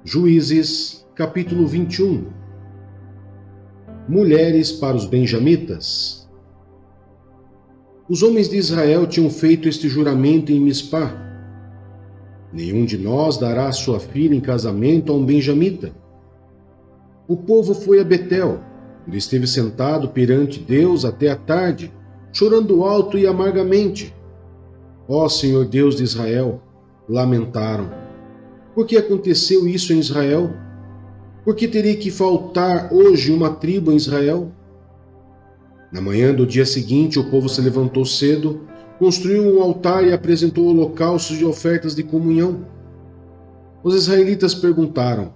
Juízes, capítulo 21. Mulheres para os benjamitas. Os homens de Israel tinham feito este juramento em Mispá: nenhum de nós dará sua filha em casamento a um benjamita. O povo foi a Betel, onde esteve sentado perante Deus até a tarde, chorando alto e amargamente. Ó Senhor Deus de Israel, lamentaram. Por que aconteceu isso em Israel? Por que teria que faltar hoje uma tribo em Israel? Na manhã do dia seguinte, o povo se levantou cedo, construiu um altar e apresentou holocaustos e ofertas de comunhão. Os israelitas perguntaram: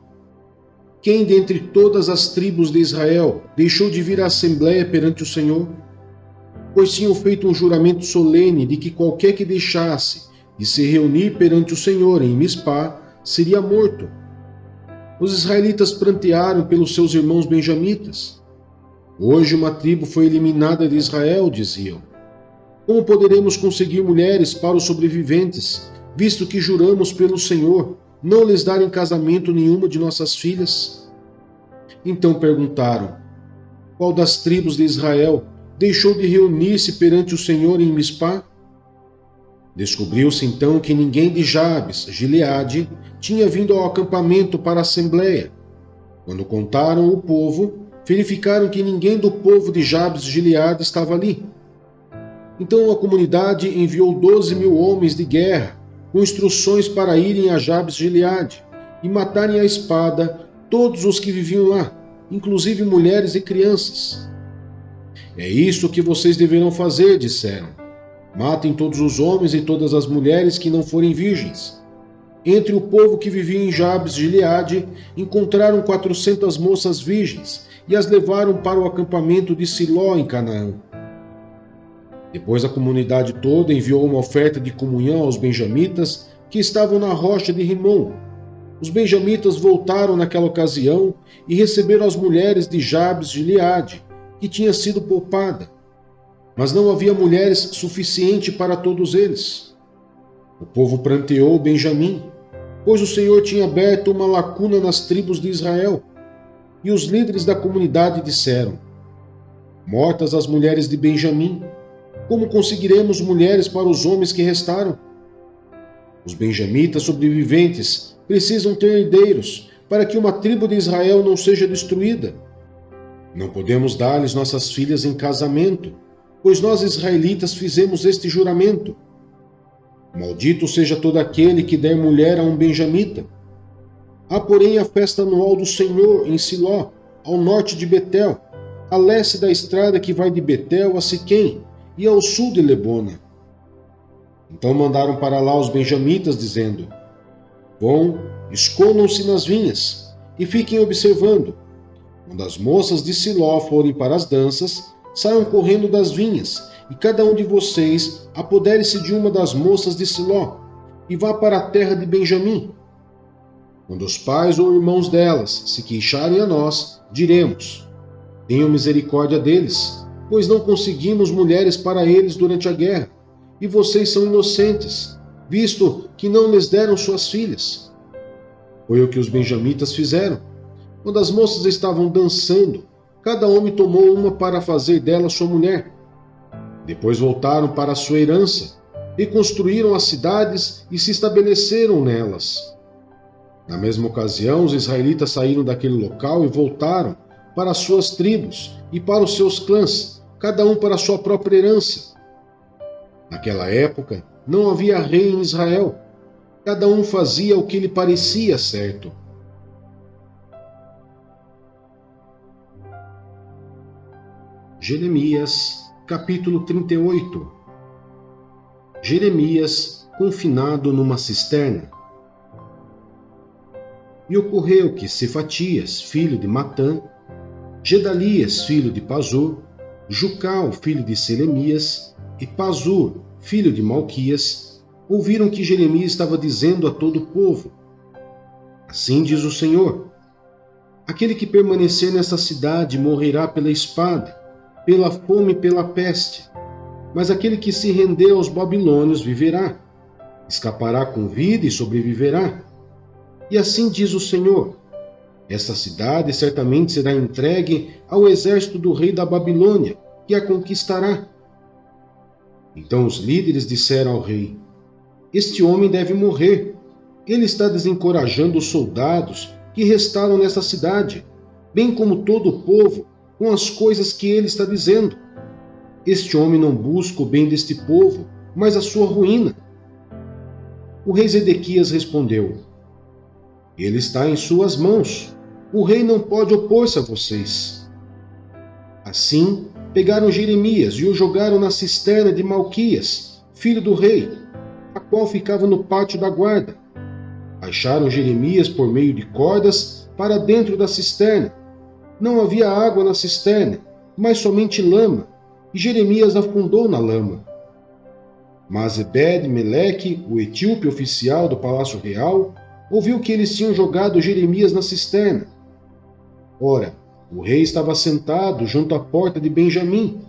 quem dentre todas as tribos de Israel deixou de vir à assembleia perante o Senhor? Pois tinham feito um juramento solene de que qualquer que deixasse de se reunir perante o Senhor em Mispá seria morto. Os israelitas prantearam pelos seus irmãos benjamitas. Hoje uma tribo foi eliminada de Israel, diziam. Como poderemos conseguir mulheres para os sobreviventes, visto que juramos pelo Senhor não lhes dar em casamento nenhuma de nossas filhas? Então perguntaram: qual das tribos de Israel deixou de reunir-se perante o Senhor em Mispá? Descobriu-se então que ninguém de Jabes, Gileade, tinha vindo ao acampamento para a assembleia. Quando contaram o povo, verificaram que ninguém do povo de Jabes, Gileade estava ali. Então a comunidade enviou 12.000 homens de guerra, com instruções para irem a Jabes, Gileade, e matarem à espada todos os que viviam lá, inclusive mulheres e crianças. É isso que vocês deverão fazer, disseram. Matem todos os homens e todas as mulheres que não forem virgens. Entre o povo que vivia em Jabes, Gileade, encontraram 400 moças virgens e as levaram para o acampamento de Siló, em Canaã. Depois a comunidade toda enviou uma oferta de comunhão aos benjamitas que estavam na rocha de Rimom. Os benjamitas voltaram naquela ocasião e receberam as mulheres de Jabes, Gileade, que tinha sido poupada. Mas não havia mulheres suficiente para todos eles. O povo pranteou Benjamim, pois o Senhor tinha aberto uma lacuna nas tribos de Israel. E os líderes da comunidade disseram: mortas as mulheres de Benjamim, como conseguiremos mulheres para os homens que restaram? Os benjamitas sobreviventes precisam ter herdeiros para que uma tribo de Israel não seja destruída. Não podemos dar-lhes nossas filhas em casamento, pois nós israelitas fizemos este juramento. Maldito seja todo aquele que der mulher a um benjamita. Há, porém, a festa anual do Senhor em Siló, ao norte de Betel, a leste da estrada que vai de Betel a Siquém e ao sul de Lebona. Então mandaram para lá os benjamitas, dizendo: vão, escondam-se nas vinhas e fiquem observando. Quando as moças de Siló forem para as danças, saiam correndo das vinhas, e cada um de vocês apodere-se de uma das moças de Siló, e vá para a terra de Benjamim. Quando os pais ou irmãos delas se queixarem a nós, diremos: tenham misericórdia deles, pois não conseguimos mulheres para eles durante a guerra, e vocês são inocentes, visto que não lhes deram suas filhas. Foi o que os benjamitas fizeram. Quando as moças estavam dançando, cada homem tomou uma para fazer dela sua mulher. Depois voltaram para a sua herança, reconstruíram as cidades e se estabeleceram nelas. Na mesma ocasião, os israelitas saíram daquele local e voltaram para as suas tribos e para os seus clãs, cada um para a sua própria herança. Naquela época, não havia rei em Israel. Cada um fazia o que lhe parecia certo. Jeremias, capítulo 38. Jeremias, confinado numa cisterna. E ocorreu que Cefatias, filho de Matã, Gedalias, filho de Pazur, Jucal, filho de Selemias, e Pazur, filho de Malquias, ouviram que Jeremias estava dizendo a todo o povo: assim diz o Senhor: aquele que permanecer nessa cidade morrerá pela espada, pela fome e pela peste, mas aquele que se render aos babilônios viverá, escapará com vida e sobreviverá. E assim diz o Senhor: esta cidade certamente será entregue ao exército do rei da Babilônia, que a conquistará. Então os líderes disseram ao rei: este homem deve morrer. Ele está desencorajando os soldados que restaram nesta cidade, bem como todo o povo, com as coisas que ele está dizendo. Este homem não busca o bem deste povo, mas a sua ruína. O rei Zedequias respondeu: ele está em suas mãos. O rei não pode opor-se a vocês. Assim, pegaram Jeremias e o jogaram na cisterna de Malquias, filho do rei, a qual ficava no pátio da guarda. Baixaram Jeremias por meio de cordas para dentro da cisterna. Não havia água na cisterna, mas somente lama, e Jeremias afundou na lama. Mas Ebed-Meleque, o etíope oficial do palácio real, ouviu que eles tinham jogado Jeremias na cisterna. Ora, o rei estava sentado junto à porta de Benjamim,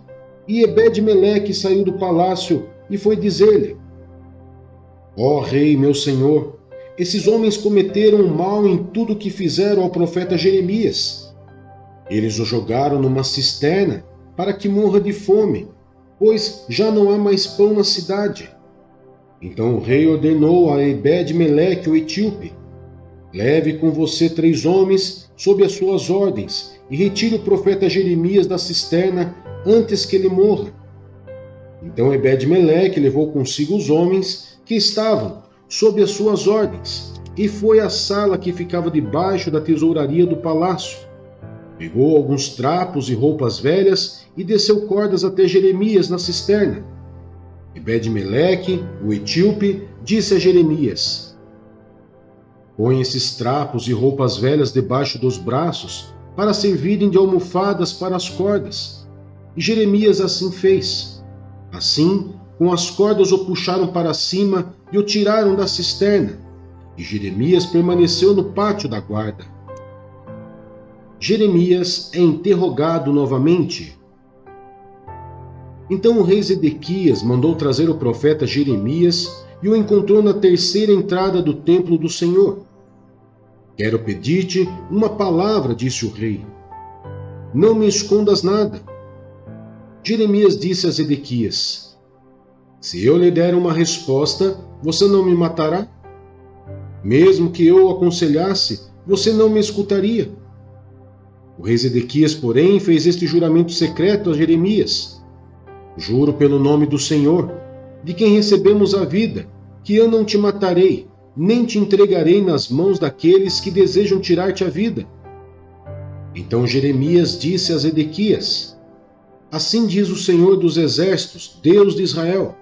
e Ebed-Meleque saiu do palácio e foi dizer-lhe: ó rei, meu senhor, esses homens cometeram mal em tudo o que fizeram ao profeta Jeremias. Eles o jogaram numa cisterna para que morra de fome, pois já não há mais pão na cidade. Então o rei ordenou a Ebed-Meleque, o etíope: leve com você 3 homens sob as suas ordens e retire o profeta Jeremias da cisterna antes que ele morra. Então Ebed-Meleque levou consigo os homens que estavam sob as suas ordens e foi à sala que ficava debaixo da tesouraria do palácio. Pegou alguns trapos e roupas velhas e desceu cordas até Jeremias na cisterna. Ebed-Meleque, o etíope, disse a Jeremias: põe esses trapos e roupas velhas debaixo dos braços, para servirem de almofadas para as cordas. E Jeremias assim fez. Assim, com as cordas o puxaram para cima e o tiraram da cisterna. E Jeremias permaneceu no pátio da guarda. Jeremias é interrogado novamente. Então o rei Zedequias mandou trazer o profeta Jeremias e o encontrou na terceira entrada do templo do Senhor. Quero pedir-te uma palavra, disse o rei. Não me escondas nada. Jeremias disse a Zedequias: se eu lhe der uma resposta, você não me matará? Mesmo que eu o aconselhasse, você não me escutaria. O rei Zedequias, porém, fez este juramento secreto a Jeremias: juro pelo nome do Senhor, de quem recebemos a vida, que eu não te matarei, nem te entregarei nas mãos daqueles que desejam tirar-te a vida. Então Jeremias disse a Zedequias: assim diz o Senhor dos Exércitos, Deus de Israel: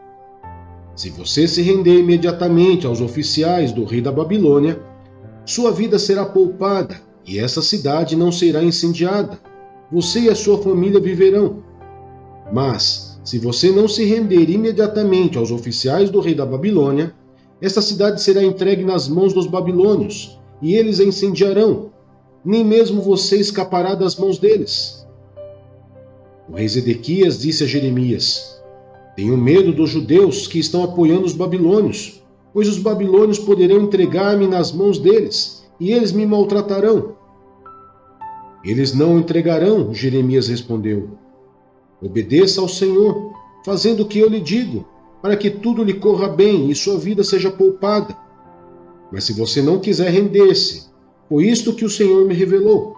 se você se render imediatamente aos oficiais do rei da Babilônia, sua vida será poupada e essa cidade não será incendiada. Você e a sua família viverão. Mas, se você não se render imediatamente aos oficiais do rei da Babilônia, esta cidade será entregue nas mãos dos babilônios, e eles a incendiarão. Nem mesmo você escapará das mãos deles. O rei Zedequias disse a Jeremias: tenho medo dos judeus que estão apoiando os babilônios, pois os babilônios poderão entregar-me nas mãos deles, e eles me maltratarão. Eles não o entregarão, Jeremias respondeu. Obedeça ao Senhor, fazendo o que eu lhe digo, para que tudo lhe corra bem e sua vida seja poupada. Mas se você não quiser render-se, foi isto que o Senhor me revelou: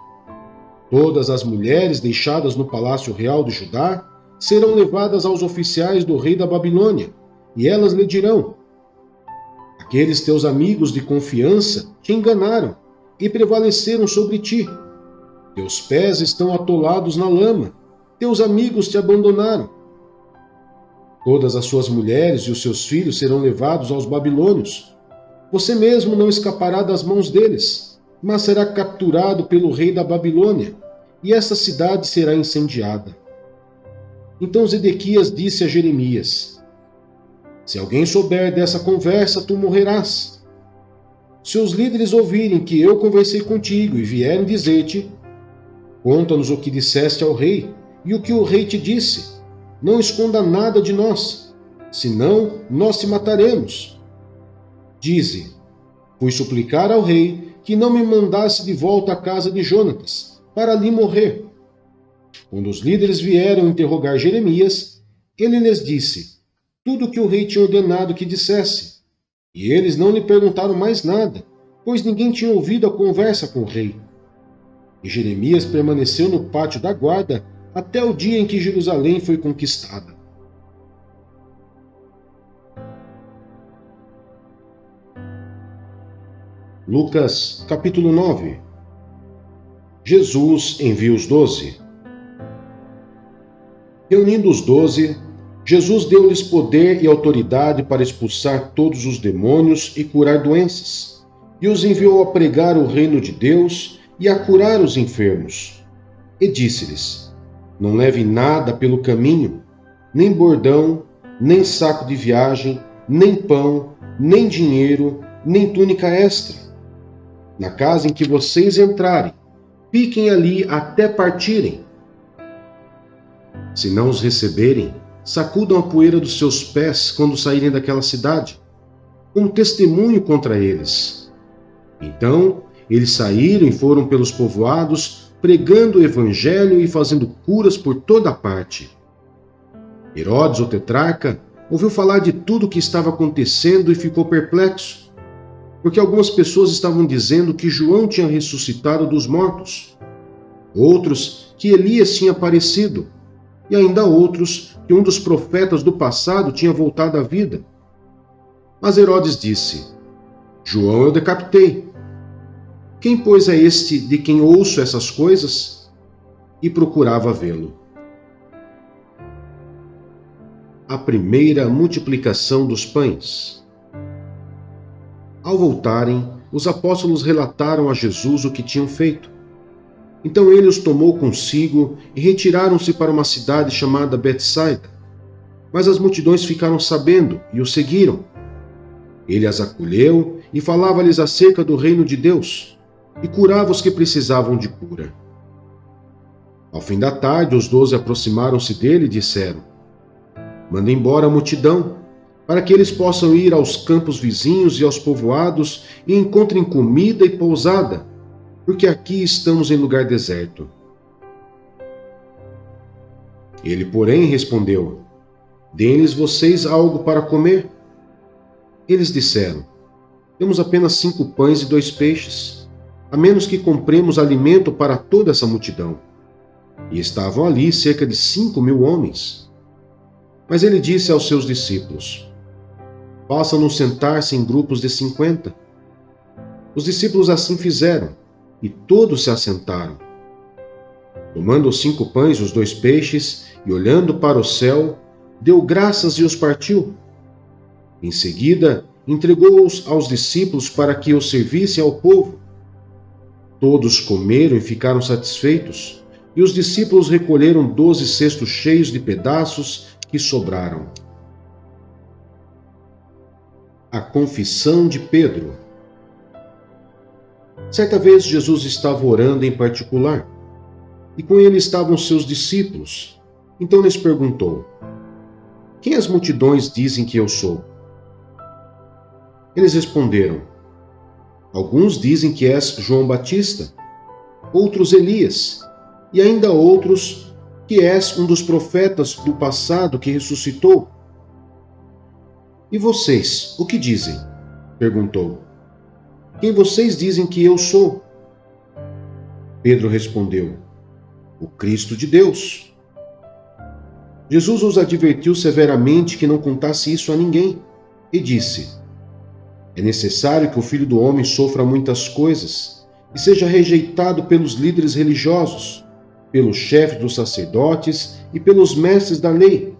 todas as mulheres deixadas no palácio real de Judá serão levadas aos oficiais do rei da Babilônia, e elas lhe dirão: aqueles teus amigos de confiança te enganaram e prevaleceram sobre ti. Teus pés estão atolados na lama, teus amigos te abandonaram. Todas as suas mulheres e os seus filhos serão levados aos babilônios. Você mesmo não escapará das mãos deles, mas será capturado pelo rei da Babilônia, e essa cidade será incendiada. Então Zedequias disse a Jeremias: se alguém souber dessa conversa, tu morrerás. Se os líderes ouvirem que eu conversei contigo e vierem dizer-te: conta-nos o que disseste ao rei e o que o rei te disse, não esconda nada de nós, senão nós te mataremos. Dize: fui suplicar ao rei que não me mandasse de volta à casa de Jonatas, para ali morrer. Quando os líderes vieram interrogar Jeremias, ele lhes disse tudo o que o rei tinha ordenado que dissesse. E eles não lhe perguntaram mais nada, pois ninguém tinha ouvido a conversa com o rei. E Jeremias permaneceu no pátio da guarda até o dia em que Jerusalém foi conquistada. Lucas, capítulo 9. Jesus envia os 12. Reunindo os 12, Jesus deu-lhes poder e autoridade para expulsar todos os demônios e curar doenças, e os enviou a pregar o reino de Deus e a curar os enfermos. E disse-lhes: não leve nada pelo caminho, nem bordão, nem saco de viagem, nem pão, nem dinheiro, nem túnica extra. Na casa em que vocês entrarem, fiquem ali até partirem. Se não os receberem, sacudam a poeira dos seus pés quando saírem daquela cidade, como testemunho contra eles. Então, eles saíram e foram pelos povoados, pregando o evangelho e fazendo curas por toda parte. Herodes, o tetrarca, ouviu falar de tudo o que estava acontecendo e ficou perplexo, porque algumas pessoas estavam dizendo que João tinha ressuscitado dos mortos, outros que Elias tinha aparecido, e ainda outros que um dos profetas do passado tinha voltado à vida. Mas Herodes disse: João eu decapitei. Quem, pois, é este de quem ouço essas coisas? E procurava vê-lo. A primeira multiplicação dos pães. Ao voltarem, os apóstolos relataram a Jesus o que tinham feito. Então ele os tomou consigo e retiraram-se para uma cidade chamada Betsaida. Mas as multidões ficaram sabendo e o seguiram. Ele as acolheu e falava-lhes acerca do reino de Deus, e curava os que precisavam de cura. Ao fim da tarde, os 12 aproximaram-se dele e disseram: manda embora a multidão, para que eles possam ir aos campos vizinhos e aos povoados e encontrem comida e pousada, porque aqui estamos em lugar deserto. Ele, porém, respondeu: deem-lhes vocês algo para comer. Eles disseram: temos apenas 5 pães e 2 peixes, a menos que compremos alimento para toda essa multidão. E estavam ali cerca de 5.000 homens. Mas ele disse aos seus discípulos: façam-nos sentar-se em grupos de 50. Os discípulos assim fizeram, e todos se assentaram. Tomando os 5 pães e os 2 peixes, e olhando para o céu, deu graças e os partiu. Em seguida, entregou-os aos discípulos para que os servissem ao povo. Todos comeram e ficaram satisfeitos, e os discípulos recolheram 12 cestos cheios de pedaços que sobraram. A confissão de Pedro. Certa vez Jesus estava orando em particular, e com ele estavam seus discípulos. Então lhes perguntou: quem as multidões dizem que eu sou? Eles responderam: alguns dizem que és João Batista, outros Elias, e ainda outros que és um dos profetas do passado que ressuscitou. E vocês, o que dizem? Perguntou. Quem vocês dizem que eu sou? Pedro respondeu: o Cristo de Deus. Jesus os advertiu severamente que não contasse isso a ninguém, e disse: é necessário que o Filho do Homem sofra muitas coisas e seja rejeitado pelos líderes religiosos, pelos chefes dos sacerdotes e pelos mestres da lei,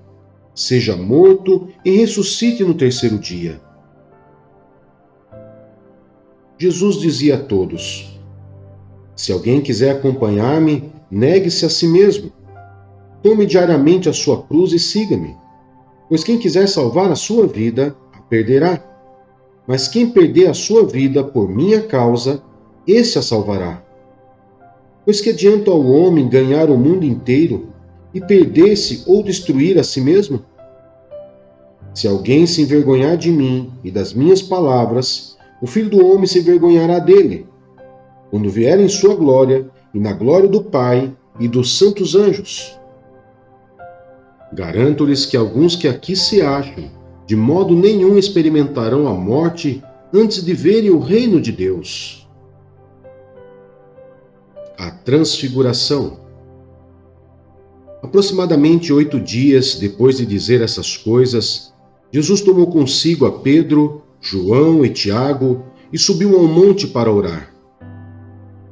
seja morto e ressuscite no 3º dia. Jesus dizia a todos: se alguém quiser acompanhar-me, negue-se a si mesmo. Tome diariamente a sua cruz e siga-me. Pois quem quiser salvar a sua vida, a perderá. Mas quem perder a sua vida por minha causa, esse a salvará. Pois que adianta ao homem ganhar o mundo inteiro e perder-se ou destruir a si mesmo? Se alguém se envergonhar de mim e das minhas palavras, o Filho do Homem se envergonhará dele, quando vier em sua glória e na glória do Pai e dos santos anjos. Garanto-lhes que alguns que aqui se acham, de modo nenhum experimentarão a morte antes de verem o reino de Deus. A Transfiguração. Aproximadamente 8 dias depois de dizer essas coisas, Jesus tomou consigo a Pedro, João e Tiago e subiu ao monte para orar.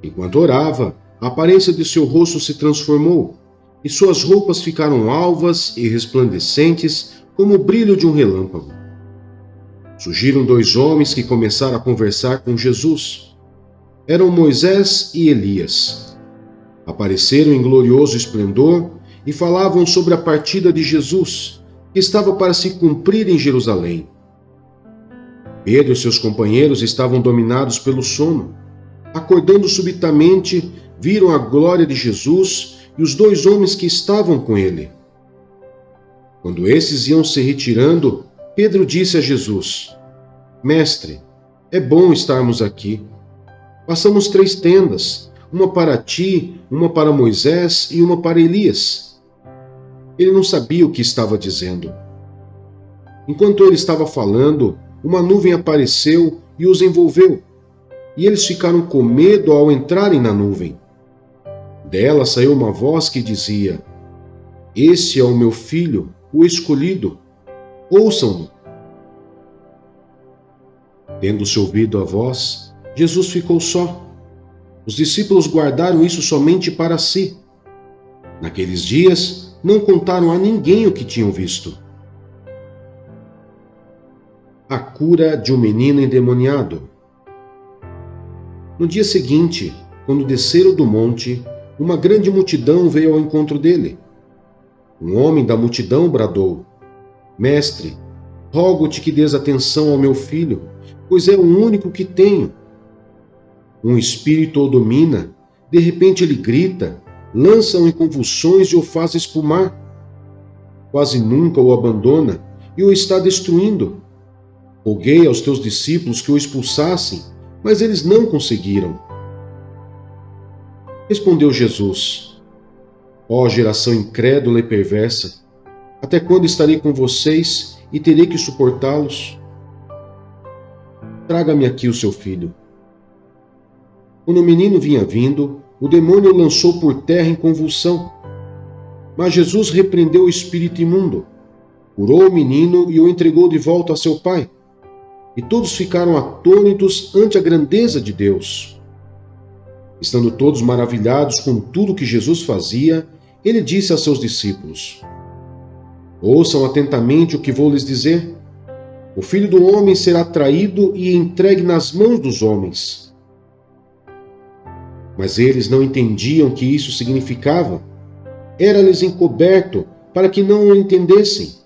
Enquanto orava, a aparência de seu rosto se transformou, e suas roupas ficaram alvas e resplandecentes como o brilho de um relâmpago. Surgiram 2 homens que começaram a conversar com Jesus. Eram Moisés e Elias. Apareceram em glorioso esplendor e falavam sobre a partida de Jesus, que estava para se cumprir em Jerusalém. Pedro e seus companheiros estavam dominados pelo sono. Acordando subitamente, viram a glória de Jesus e os 2 homens que estavam com ele. Quando esses iam se retirando, Pedro disse a Jesus: Mestre, é bom estarmos aqui. Façamos 3 tendas, uma para ti, uma para Moisés e uma para Elias. Ele não sabia o que estava dizendo. Enquanto ele estava falando, uma nuvem apareceu e os envolveu, e eles ficaram com medo ao entrarem na nuvem. Dela saiu uma voz que dizia: Esse é o meu filho, o escolhido. Ouçam-no. Tendo-se ouvido a voz, Jesus ficou só. Os discípulos guardaram isso somente para si. Naqueles dias, não contaram a ninguém o que tinham visto. A cura de um menino endemoniado. No dia seguinte, quando desceram do monte, uma grande multidão veio ao encontro dele. Um homem da multidão bradou: Mestre, rogo-te que dês atenção ao meu filho, pois é o único que tenho. Um espírito o domina, de repente ele grita, lança-o em convulsões e o faz espumar. Quase nunca o abandona e o está destruindo. Roguei aos teus discípulos que o expulsassem, mas eles não conseguiram. Respondeu Jesus: Ó geração incrédula e perversa, até quando estarei com vocês e terei que suportá-los? Traga-me aqui o seu filho. Quando o menino vinha vindo, o demônio o lançou por terra em convulsão. Mas Jesus repreendeu o espírito imundo, curou o menino e o entregou de volta a seu pai. E todos ficaram atônitos ante a grandeza de Deus. Estando todos maravilhados com tudo que Jesus fazia, ele disse a seus discípulos: Ouçam atentamente o que vou lhes dizer. O Filho do Homem será traído e entregue nas mãos dos homens. Mas eles não entendiam o que isso significava. Era-lhes encoberto para que não o entendessem,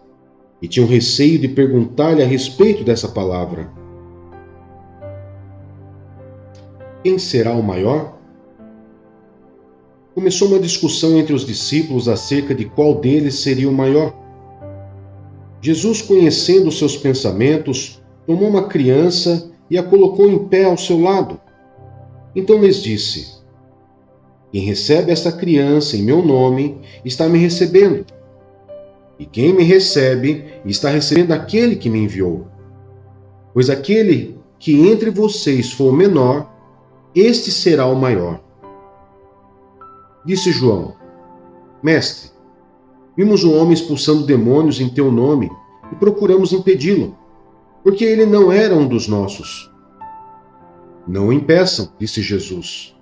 e tinham receio de perguntar-lhe a respeito dessa palavra. Quem será o maior? Começou uma discussão entre os discípulos acerca de qual deles seria o maior. Jesus, conhecendo os seus pensamentos, tomou uma criança e a colocou em pé ao seu lado. Então lhes disse: Quem recebe esta criança em meu nome está me recebendo. E quem me recebe está recebendo aquele que me enviou. Pois aquele que entre vocês for o menor, este será o maior. Disse João: Mestre, vimos um homem expulsando demônios em teu nome e procuramos impedi-lo, porque ele não era um dos nossos. Não o impeçam, disse Jesus,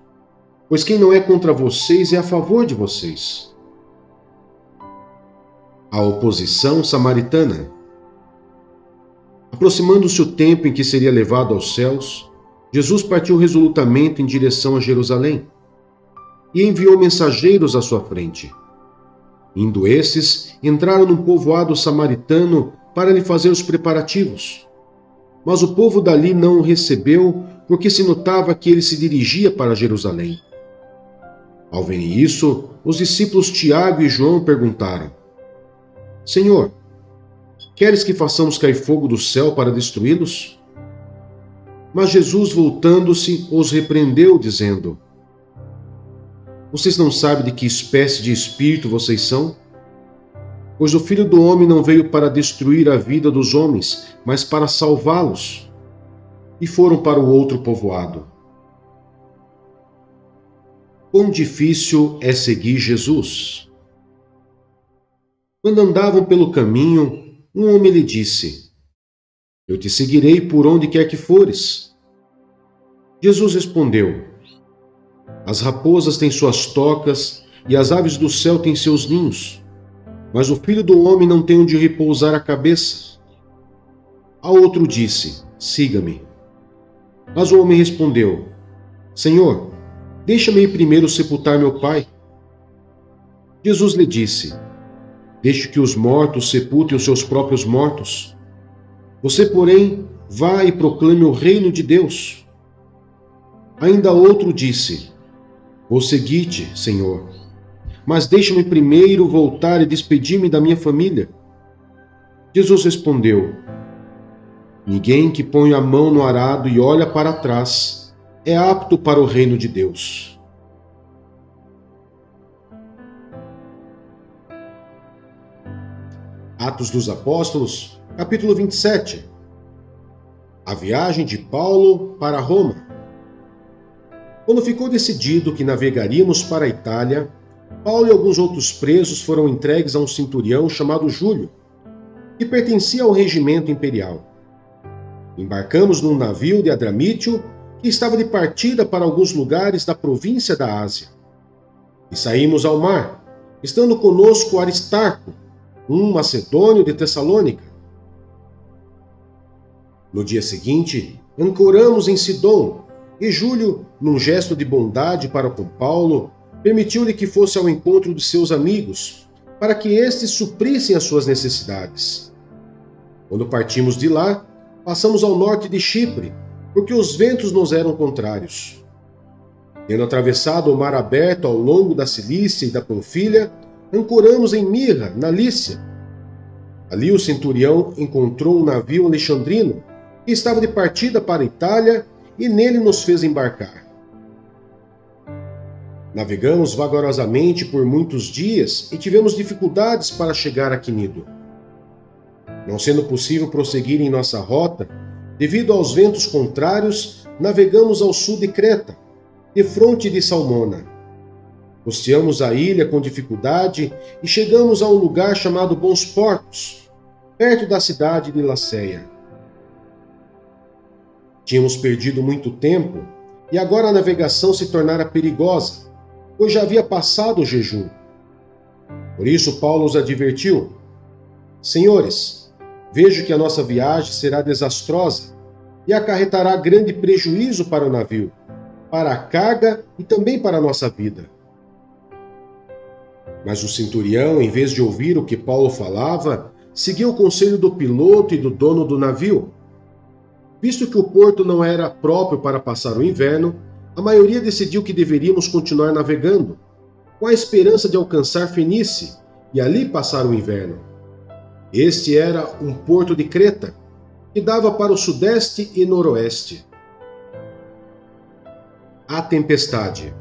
pois quem não é contra vocês é a favor de vocês. A oposição samaritana. Aproximando-se o tempo em que seria levado aos céus, Jesus partiu resolutamente em direção a Jerusalém e enviou mensageiros à sua frente. Indo esses, entraram num povoado samaritano para lhe fazer os preparativos. Mas o povo dali não o recebeu, porque se notava que ele se dirigia para Jerusalém. Ao verem isso, os discípulos Tiago e João perguntaram: Senhor, queres que façamos cair fogo do céu para destruí-los? Mas Jesus, voltando-se, os repreendeu, dizendo: Vocês não sabem de que espécie de espírito vocês são? Pois o Filho do Homem não veio para destruir a vida dos homens, mas para salvá-los. E foram para o outro povoado. Quão difícil é seguir Jesus! Quando andavam pelo caminho, um homem lhe disse: Eu te seguirei por onde quer que fores. Jesus respondeu: As raposas têm suas tocas e as aves do céu têm seus ninhos, mas o Filho do Homem não tem onde repousar a cabeça. A outro disse: Siga-me. Mas o homem respondeu: Senhor, deixa-me ir primeiro sepultar meu pai. Jesus lhe disse: Deixe que os mortos sepultem os seus próprios mortos. Você, porém, vá e proclame o reino de Deus. Ainda outro disse: Vou seguir-te, Senhor, mas deixa-me primeiro voltar e despedir-me da minha família. Jesus respondeu: Ninguém que põe a mão no arado e olha para trás é apto para o reino de Deus. Atos dos Apóstolos, capítulo 27. A viagem de Paulo para Roma. Quando ficou decidido que navegaríamos para a Itália, Paulo e alguns outros presos foram entregues a um centurião chamado Júlio, que pertencia ao regimento imperial. Embarcamos num navio de Adramítio, que estava de partida para alguns lugares da província da Ásia. E saímos ao mar, estando conosco Aristarco, um macedônio de Tessalônica. No dia seguinte, ancoramos em Sidom, e Júlio, num gesto de bondade para com Paulo, permitiu-lhe que fosse ao encontro de seus amigos, para que estes suprissem as suas necessidades. Quando partimos de lá, passamos ao norte de Chipre, porque os ventos nos eram contrários. Tendo atravessado o mar aberto ao longo da Cilícia e da Panfilha, ancoramos em Mirra, na Lícia. Ali o centurião encontrou um navio alexandrino, que estava de partida para a Itália, e nele nos fez embarcar. Navegamos vagarosamente por muitos dias e tivemos dificuldades para chegar a Quinido. Não sendo possível prosseguir em nossa rota, devido aos ventos contrários, navegamos ao sul de Creta, defronte de Salmona. Costeamos a ilha com dificuldade e chegamos a um lugar chamado Bons Portos, perto da cidade de Laceia. Tínhamos perdido muito tempo e agora a navegação se tornara perigosa, pois já havia passado o jejum. Por isso Paulo os advertiu: Senhores, vejo que a nossa viagem será desastrosa e acarretará grande prejuízo para o navio, para a carga e também para a nossa vida. Mas o centurião, em vez de ouvir o que Paulo falava, seguiu o conselho do piloto e do dono do navio. Visto que o porto não era próprio para passar o inverno, a maioria decidiu que deveríamos continuar navegando, com a esperança de alcançar Fenícia e ali passar o inverno. Este era um porto de Creta, que dava para o sudeste e noroeste. A tempestade.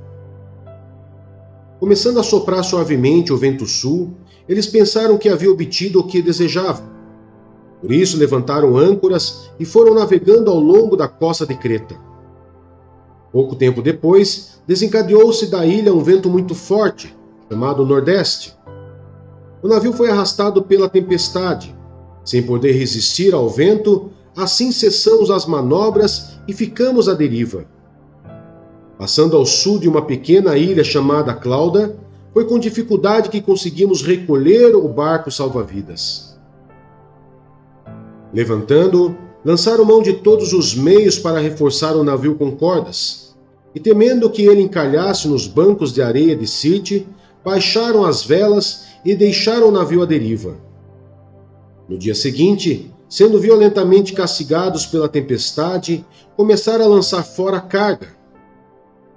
Começando a soprar suavemente o vento sul, eles pensaram que havia obtido o que desejavam. Por isso levantaram âncoras e foram navegando ao longo da costa de Creta. Pouco tempo depois, desencadeou-se da ilha um vento muito forte, chamado Nordeste. O navio foi arrastado pela tempestade. Sem poder resistir ao vento, assim cessamos as manobras e ficamos à deriva. Passando ao sul de uma pequena ilha chamada Clauda, foi com dificuldade que conseguimos recolher o barco salva-vidas. Levantando-o, lançaram mão de todos os meios para reforçar o navio com cordas, e temendo que ele encalhasse nos bancos de areia de Sirte, baixaram as velas e deixaram o navio à deriva. No dia seguinte, sendo violentamente castigados pela tempestade, começaram a lançar fora a carga.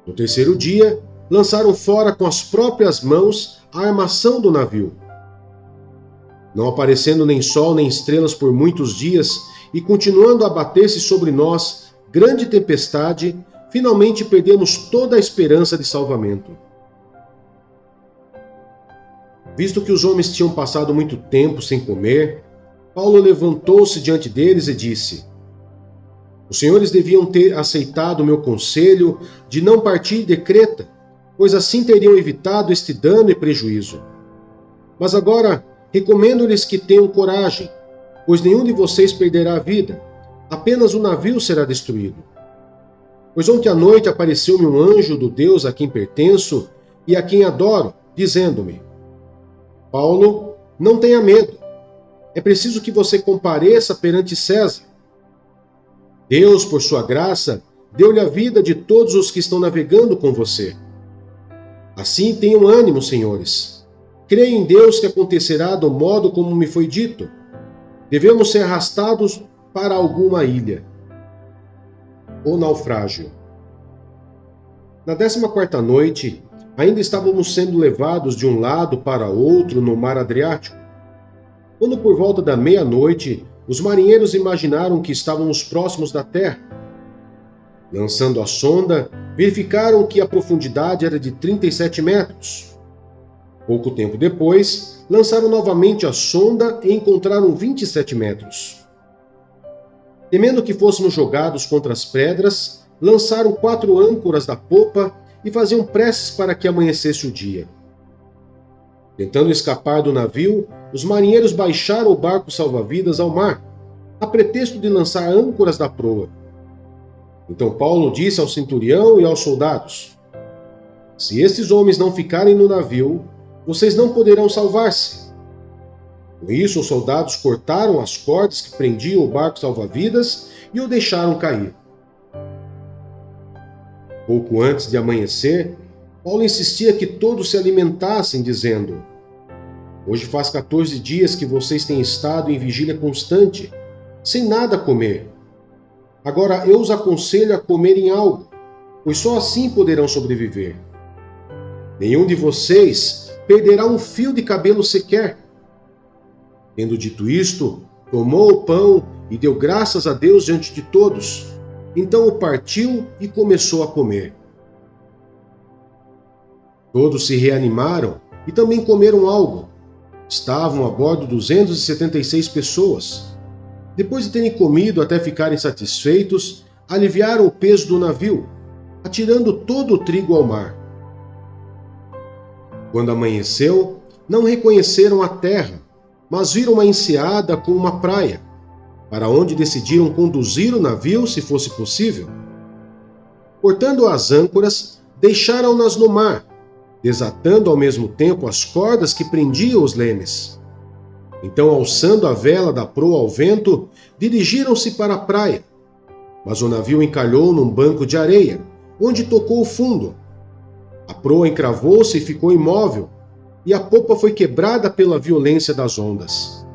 No terceiro dia, lançaram fora com as próprias mãos a armação do navio. Não aparecendo nem sol nem estrelas por muitos dias, e continuando a abater-se sobre nós grande tempestade, finalmente perdemos toda a esperança de salvamento. Visto que os homens tinham passado muito tempo sem comer, Paulo levantou-se diante deles e disse: Os senhores deviam ter aceitado o meu conselho de não partir de Creta, pois assim teriam evitado este dano e prejuízo. Mas agora recomendo-lhes que tenham coragem, pois nenhum de vocês perderá a vida, apenas o navio será destruído. Pois ontem à noite apareceu-me um anjo do Deus a quem pertenço e a quem adoro, dizendo-me: Paulo, não tenha medo. É preciso que você compareça perante César. Deus, por sua graça, deu-lhe a vida de todos os que estão navegando com você. Assim tenham ânimo, senhores. Creio em Deus que acontecerá do modo como me foi dito. Devemos ser arrastados para alguma ilha. O naufrágio. Na 14ª noite, ainda estávamos sendo levados de um lado para outro no mar Adriático. Quando por volta da meia-noite, os marinheiros imaginaram que estávamos próximos da terra. Lançando a sonda, verificaram que a profundidade era de 37 metros. Pouco tempo depois, lançaram novamente a sonda e encontraram 27 metros. Temendo que fôssemos jogados contra as pedras, lançaram 4 âncoras da popa e faziam preces para que amanhecesse o dia. Tentando escapar do navio, os marinheiros baixaram o barco salva-vidas ao mar, a pretexto de lançar âncoras da proa. Então Paulo disse ao centurião e aos soldados: Se estes homens não ficarem no navio, vocês não poderão salvar-se. Com isso, os soldados cortaram as cordas que prendiam o barco salva-vidas e o deixaram cair. Pouco antes de amanhecer, Paulo insistia que todos se alimentassem, dizendo: Hoje faz 14 dias que vocês têm estado em vigília constante, sem nada comer. Agora eu os aconselho a comerem algo, pois só assim poderão sobreviver. Nenhum de vocês perderá um fio de cabelo sequer. Tendo dito isto, tomou o pão e deu graças a Deus diante de todos. Então o partiu e começou a comer. Todos se reanimaram e também comeram algo. Estavam a bordo 276 pessoas. Depois de terem comido até ficarem satisfeitos, aliviaram o peso do navio, atirando todo o trigo ao mar. Quando amanheceu, não reconheceram a terra, mas viram uma enseada com uma praia, para onde decidiram conduzir o navio se fosse possível. Cortando as âncoras, deixaram-nas no mar, desatando ao mesmo tempo as cordas que prendiam os lemes. Então, alçando a vela da proa ao vento, dirigiram-se para a praia. Mas o navio encalhou num banco de areia, onde tocou o fundo. A proa encravou-se e ficou imóvel, e a popa foi quebrada pela violência das ondas.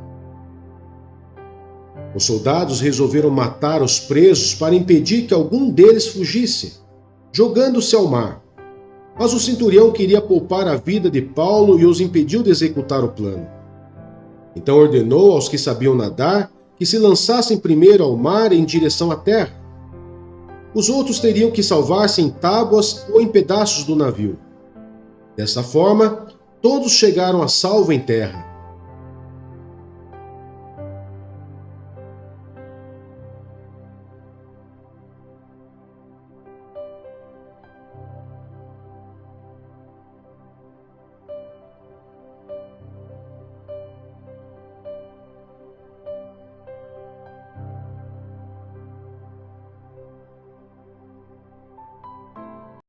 Os soldados resolveram matar os presos para impedir que algum deles fugisse, jogando-se ao mar. Mas o centurião queria poupar a vida de Paulo e os impediu de executar o plano. Então ordenou aos que sabiam nadar que se lançassem primeiro ao mar em direção à terra. Os outros teriam que salvar-se em tábuas ou em pedaços do navio. Dessa forma, todos chegaram a salvo em terra.